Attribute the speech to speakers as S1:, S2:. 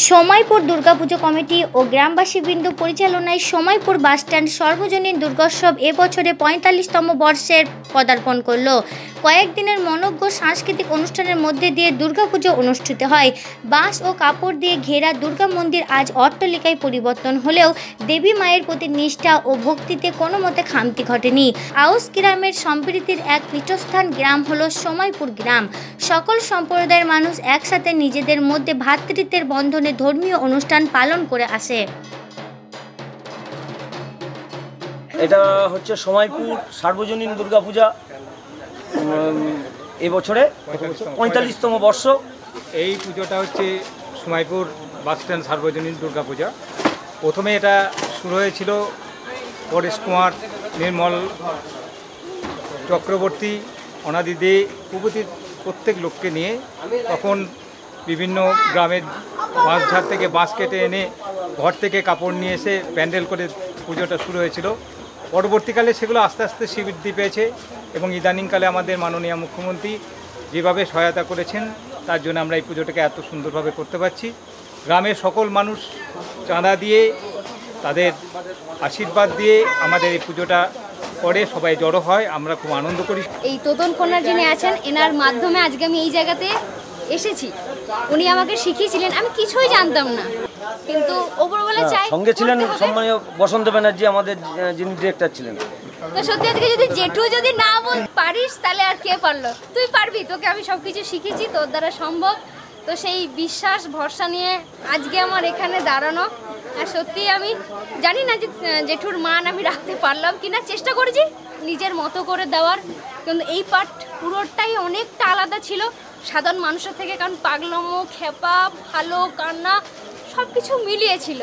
S1: সময়পুর Durga Puja committee ও গ্রামবাসীবৃন্দ পরিচালনায় সময়পুর bus stand সর্বজনীন দুর্গোৎসব এবছরে ৪৫তম বর্ষের পদার্পণ করল। কয়েকদিনের মনোজ্ঞ সাংস্কৃতিক অনুষ্ঠানের মধ্যে দিয়ে দুর্গাপুজো অনুষ্ঠিত হয়। বাঁশ ও কাপড় দিয়ে ঘেরা দুর্গা মন্দির আজ অট্টালিকায় পরিবর্তন হলেও দেবী মায়ের প্রতি নিষ্ঠা ও ভক্তিতে কোনো মতে খামতি ঘটেনি। আউস গ্রামের সম্প্রীতির এক পীঠস্থান গ্রাম হলো সময়পুর গ্রাম। সকল সম্প্রদায়ের মানুষ একসাথে নিজেদের মধ্যে ভ্রাতৃত্বের বন্ধনে ধর্মীয় অনুষ্ঠান পালন করে আসে।
S2: এটা হচ্ছে সময়পুর সার্বজনীন দুর্গাপূজা, এবছরে ৪৫তম বর্ষ।
S3: এই পুজোটা হচ্ছে সময়পুর বাসস্ট্যান্ড সার্বজনীন দুর্গাপূজা। প্রথমে এটা শুরু হয়েছিল পরেশ কুমার, নির্মল চক্রবর্তী, অনাদি দে প্রভৃতির প্রত্যেক লোককে নিয়ে। তখন বিভিন্ন গ্রামের বাঁশঝাড় থেকে বাঁশ কেটে এনে ঘর থেকে কাপড় নিয়ে এসে প্যান্ডেল করে পুজোটা শুরু হয়েছিল। পরবর্তীকালে সেগুলো আস্তে আস্তে বৃদ্ধি পেয়েছে এবং ইদানিংকালে আমাদের মাননীয় মুখ্যমন্ত্রী যেভাবে সহায়তা করেছেন তার জন্য আমরা এই পুজোটাকে এত সুন্দরভাবে করতে পারছি। গ্রামের সকল মানুষ চাঁদা দিয়ে তাদের আশীর্বাদ দিয়ে আমাদের এই পুজোটা করে সবাই জড়ো হয়, আমরা খুব আনন্দ করি।
S4: এই তোতন কন্যা যিনি আছেন এনার মাধ্যমে আজকে আমি এই জায়গাতে এসেছি। উনি আমাকে শিখিয়েছিলেন, আমি কিছুই জানতাম না, কিন্তু ওপরওয়ালা চাই।
S2: সঙ্গে ছিলেন সম্মানীয় বসন্ত ব্যানার্জি, আমাদের যিনি ডিরেক্টর ছিলেন।
S4: তো সত্যি আজকে যদি জেঠু যদি না বল পারিস তাহলে আর কে পারলো, তুই পারবি, তোকে আমি সব কিছু শিখেছি, তোর দ্বারা সম্ভব। তো সেই বিশ্বাস ভরসা নিয়ে আজকে আমার এখানে দাঁড়ানো। আর সত্যি আমি জানি না যে জেঠুর মান আমি রাখতে পারলাম কিনা, চেষ্টা করেছি নিজের মতো করে দেওয়ার, কিন্তু এই পার্ট পুরোটাই অনেকটা আলাদা ছিল সাধারণ মানুষের থেকে, কারণ পাগলামো, খেপা, ভালো, কান্না সব কিছু মিলিয়েছিল।